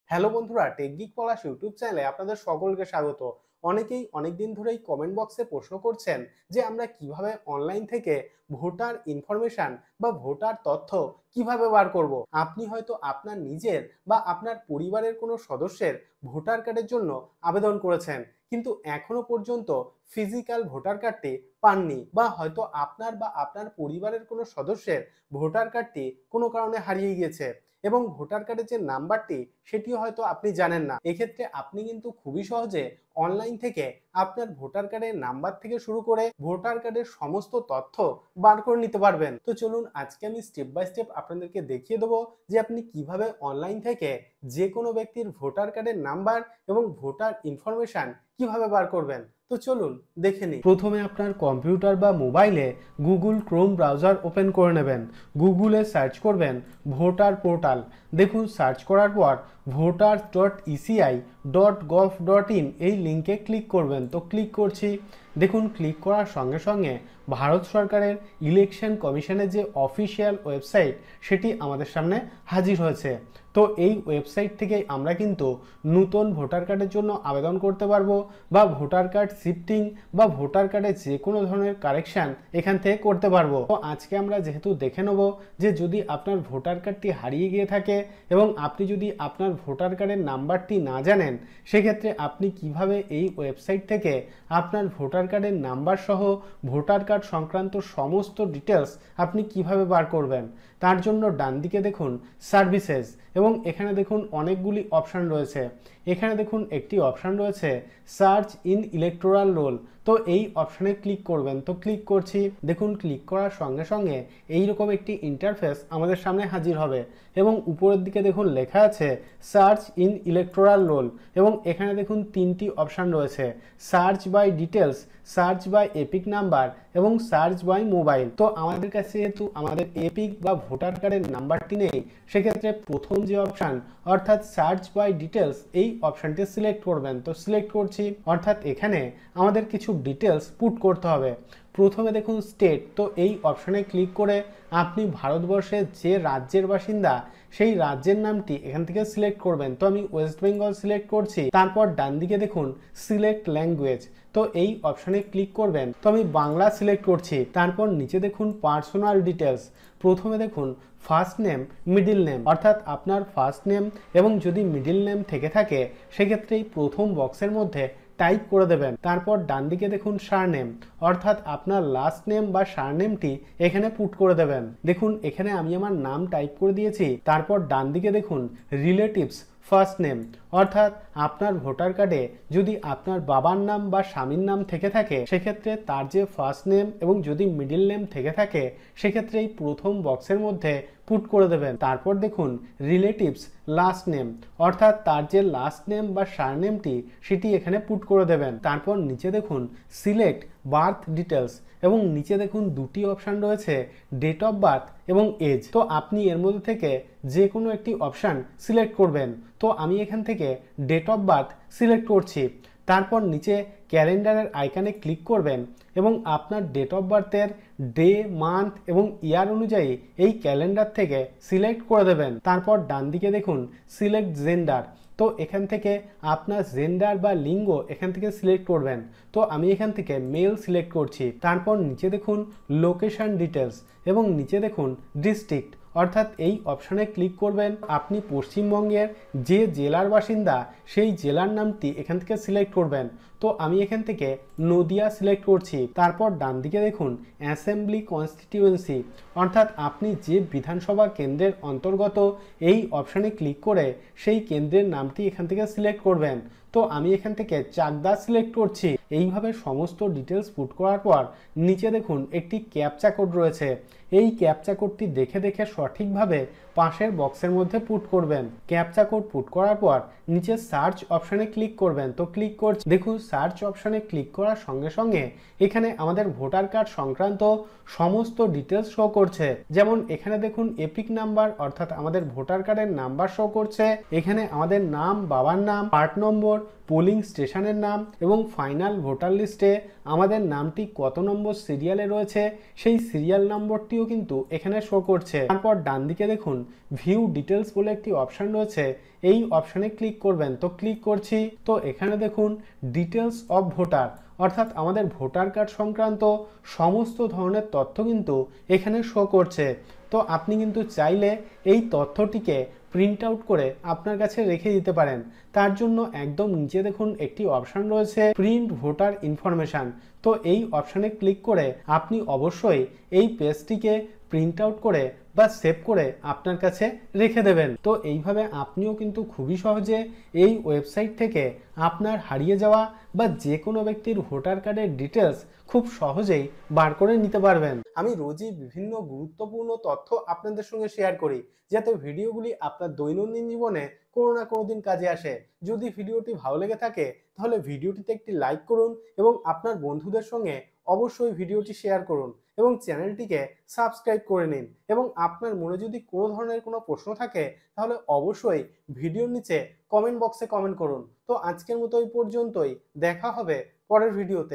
Hello বন্ধুরা, টেকগিক পলাশ YouTube চ্যানেলে আপনাদের সকলকে স্বাগত। অনেকেই অনেকদিন ধরেই কমেন্ট বক্সে প্রশ্ন করছেন যে আমরা কিভাবে অনলাইন থেকে ভোটার ইনফরমেশন বা ভোটার তথ্য কিভাবে বার করব। আপনি হয়তো আপনার নিজের বা আপনার পরিবারের কোনো সদস্যের ভোটার কার্ডের জন্য আবেদন করেছেন, কিন্তু এখনো পর্যন্ত ফিজিক্যাল ভোটার কার্ডটি পাননি, বা হয়তো আপনার বা আপনার পরিবারের কোনো সদস্যের ভোটার কার্ডটি কোনো কারণে হারিয়ে গিয়েছে এবং ভোটার কার্ডের যে নাম্বারটি সেটিও হয়তো আপনি জানেন না। এক্ষেত্রে আপনি কিন্তু খুবই সহজে অনলাইন থেকে আপনার ভোটার কার্ডের নাম্বার থেকে শুরু করে ভোটার কার্ডের সমস্ত তথ্য বার করে নিতে পারবেন। তো চলুন আজকে আমি স্টেপ বাই স্টেপ আপনাদেরকে দেখিয়ে দেবো যে আপনি কিভাবে অনলাইন থেকে যে কোনো ব্যক্তির ভোটার কার্ডের নাম্বার এবং ভোটার ইনফরমেশন কিভাবে বার করবেন। তো চলুন দেখে নিই। প্রথমে আপনার কম্পিউটার বা মোবাইলে গুগল ক্রোম ব্রাউজার ওপেন করে নেবেন। গুগলে সার্চ করবেন ভোটার পোর্টাল। দেখুন সার্চ করার পর voters.eci.gov.in এই লিঙ্কে ক্লিক করবেন। তো ক্লিক করছি। দেখুন ক্লিক করার সঙ্গে সঙ্গে ভারত সরকারের ইলেকশন কমিশনের যে অফিসিয়াল ওয়েবসাইট সেটি আমাদের সামনে হাজির হয়েছে। তো এই ওয়েবসাইট থেকে আমরা কিন্তু নতুন ভোটার কার্ডের জন্য আবেদন করতে পারবো, বা ভোটার কার্ড শিফটিং বা ভোটার কার্ডে যে কোনো ধরনের কারেকশান এখান থেকে করতে পারবো। তো আজকে আমরা যেহেতু দেখে নেব যে যদি আপনার ভোটার কার্ডটি হারিয়ে গিয়ে থাকে এবং আপনি যদি আপনার ভোটার কার্ডের নাম্বারটি না জানেন, সেক্ষেত্রে আপনি কিভাবে এই ওয়েবসাইট থেকে আপনার ভোটার কার্ডের নাম্বার সহ ভোটার কার্ড সংক্রান্ত সমস্ত ডিটেলস আপনি কিভাবে বার করবেন। তার জন্য ডান দিকে দেখুন সার্ভিসেস, এবং এখানে দেখুন অনেকগুলি অপশান রয়েছে। এখানে দেখুন একটি অপশান রয়েছে সার্চ ইন ইলেকটোরাল রোল। তো এই অপশানে ক্লিক করবেন। তো ক্লিক করছি। দেখুন ক্লিক করার সঙ্গে সঙ্গে এইরকম একটি ইন্টারফেস আমাদের সামনে হাজির হবে, এবং উপরের দিকে দেখুন লেখা আছে সার্চ ইন ইলেকটোরাল রোল, এবং এখানে দেখুন তিনটি অপশান রয়েছে search by details, search by EPIC number এবং সার্চ বাই মোবাইল। তো আমাদের কাছে যেহেতু আমাদের এপিক বা ভোটার কার্ডের নাম্বারটি নেই, সেক্ষেত্রে প্রথম যে অপশান অর্থাৎ সার্চ বাই ডিটেলস এই অপশানটি সিলেক্ট করবেন। তো সিলেক্ট করছি, অর্থাৎ এখানে আমাদের কিছু ডিটেলস পুট করতে হবে। প্রথমে দেখুন স্টেট, তো এই অপশানে ক্লিক করে আপনি ভারতবর্ষের যে রাজ্যের বাসিন্দা সেই রাজ্যের নামটি এখান থেকে সিলেক্ট করবেন। তো আমি ওয়েস্ট বেঙ্গল সিলেক্ট করছি। তারপর ডান দিকে দেখুন সিলেক্ট ল্যাঙ্গুয়েজ, তো এই অপশানে ক্লিক করবেন। তো আমি বাংলা সিলেক্ট করছি। তারপর নিচে দেখুন পার্সোনাল ডিটেলস। প্রথমে দেখুন ফার্স্ট নেম মিডিল নেম, অর্থাৎ আপনার ফার্স্ট নেম এবং যদি মিডিল নেম থেকে থাকে সেক্ষেত্রে এই প্রথম বক্সের মধ্যে টাইপ করে দেবেন। তারপর ডান দিকে দেখুন সারনেম, অর্থাৎ আপনার লাস্ট নেম বা সারনেমটি এখানে পুট করে দেবেন। দেখুন এখানে আমি আমার নাম টাইপ করে দিয়েছি। তারপর ডান দিকে দেখুন রিলেটিভস ফার্স্ট নেম, অর্থাৎ আপনার ভোটার কার্ডে যদি আপনার বাবার নাম বা স্বামীর নাম থেকে থাকে সেক্ষেত্রে তার যে ফার্স্ট নেম, এবং যদি মিডিল নেম থেকে থাকে সেক্ষেত্রে এই প্রথম বক্সের মধ্যে পুট করে দেবেন। তারপর দেখুন রিলেটিভস লাস্ট নেম, অর্থাৎ তার যে লাস্ট নেম বা সারনেমটি সেটি এখানে পুট করে দেবেন। তারপর নিচে দেখুন সিলেক্ট বার্থ ডিটেলস, এবং নিচে দেখুন দুটি অপশান রয়েছে ডেট অফ বার্থ এবং এজ। তো আপনি এর মধ্যে থেকে যে কোনো একটি অপশান সিলেক্ট করবেন। তো আমি এখান থেকে ডেট অফ বার্থ সিলেক্ট করছি। তারপর নিচে ক্যালেন্ডারের আইকনে ক্লিক করবেন এবং আপনার ডেট অফ বার্থের ডে, মান্থ এবং ইয়ার অনুযায়ী এই ক্যালেন্ডার থেকে সিলেক্ট করে দেবেন। তারপর ডান দিকে দেখুন সিলেক্ট জেন্ডার, তো এখান থেকে আপনার জেন্ডার বা লিঙ্গ এখান থেকে সিলেক্ট করবেন। তো আমি এখান থেকে মেল সিলেক্ট করছি। তারপর নিচে দেখুন লোকেশন ডিটেলস, এবং নিচে দেখুন ডিস্ট্রিক্ট, অর্থাৎ এই অপশানে ক্লিক করবেন। আপনি পশ্চিমবঙ্গের যে জেলার বাসিন্দা সেই জেলার নামটি এখান থেকে সিলেক্ট করবেন। তো আমি এখান থেকে নদিয়া সিলেক্ট করছি। তারপর ডান দিকে দেখুন অ্যাসেম্বলি কনস্টিটিউয়েন্সি, অর্থাৎ আপনি যে বিধানসভা কেন্দ্রের অন্তর্গত এই অপশানে ক্লিক করে সেই কেন্দ্রের নামটি এখান থেকে সিলেক্ট করবেন। তো আমি এখান থেকে চাকদা সিলেক্ট করছি। এইভাবে সমস্ত ডিটেলস পুট করার পর নিচে দেখুন একটি ক্যাপচা কোড রয়েছে। এই ক্যাপচা কোডটি দেখে দেখে সঠিকভাবে পাশের বক্সের মধ্যে পুট করবেন। ক্যাপচা কোড পুট করার পর নিচে সার্চ অপশানে ক্লিক করবেন। তো ক্লিক করছি। দেখুন সার্চ অপশানে ক্লিক করার সঙ্গে সঙ্গে এখানে আমাদের ভোটার কার্ড সংক্রান্ত সমস্ত ডিটেলস শো করছে। যেমন এখানে দেখুন এপিক নাম্বার, অর্থাৎ আমাদের ভোটার কার্ডের নাম্বার শো করছে। এখানে আমাদের নাম, বাবার নাম, পার্ট নম্বর, পোলিং স্টেশনের নাম এবং ফাইনাল ভোটার লিস্টে আমাদের নামটি কত নম্বর সিরিয়ালে রয়েছে সেই সিরিয়াল নম্বরটিও কিন্তু এখানে শো করছে। তারপর ডান দিকে দেখুন ভিউ ডিটেলস বলে একটি অপশন রয়েছে। এই অপশানে ক্লিক করবেন। তো ক্লিক করছি, তো এখানে দেখুন ডিটেলস অফ ভোটার, অর্থাৎ আমাদের ভোটার কার্ড সংক্রান্ত সমস্ত ধরনের তথ্য কিন্তু এখানে শো করছে। তো আপনি কিন্তু চাইলে এই তথ্যটিকে প্রিন্ট আউট করে আপনার কাছে রেখে দিতে পারেন। তার জন্য একদম নিচে দেখুন একটি অপশান রয়েছে প্রিন্ট ভোটার ইনফরমেশান। তো এই অপশানে ক্লিক করে আপনি অবশ্যই এই পেজটিকে প্রিন্ট আউট করে বা সেভ করে আপনার কাছে রেখে দেবেন। তো এইভাবে আপনিও কিন্তু খুবই সহজে এই ওয়েবসাইট থেকে আপনার হারিয়ে যাওয়া বা যে কোনো ব্যক্তির ভোটার কার্ডের ডিটেলস খুব সহজেই বার করে নিতে পারবেন। আমি রোজই বিভিন্ন গুরুত্বপূর্ণ তথ্য আপনাদের সঙ্গে শেয়ার করি, যাতে ভিডিওগুলি আপনার দৈনন্দিন জীবনে কোনো না কোনো দিন কাজে আসে। যদি ভিডিওটি ভালো লেগে থাকে তাহলে ভিডিওটিতে একটি লাইক করুন এবং আপনার বন্ধুদের সঙ্গে অবশ্যই ভিডিওটি শেয়ার করুন এবং চ্যানেলটিকে সাবস্ক্রাইব করে নিন। এবং আপনার মনে যদি কোনো ধরনের কোনো প্রশ্ন থাকে তাহলে অবশ্যই ভিডিওর নিচে কমেন্ট বক্সে কমেন্ট করুন। তো আজকের মতো এই পর্যন্তই, দেখা হবে পরের ভিডিওতে।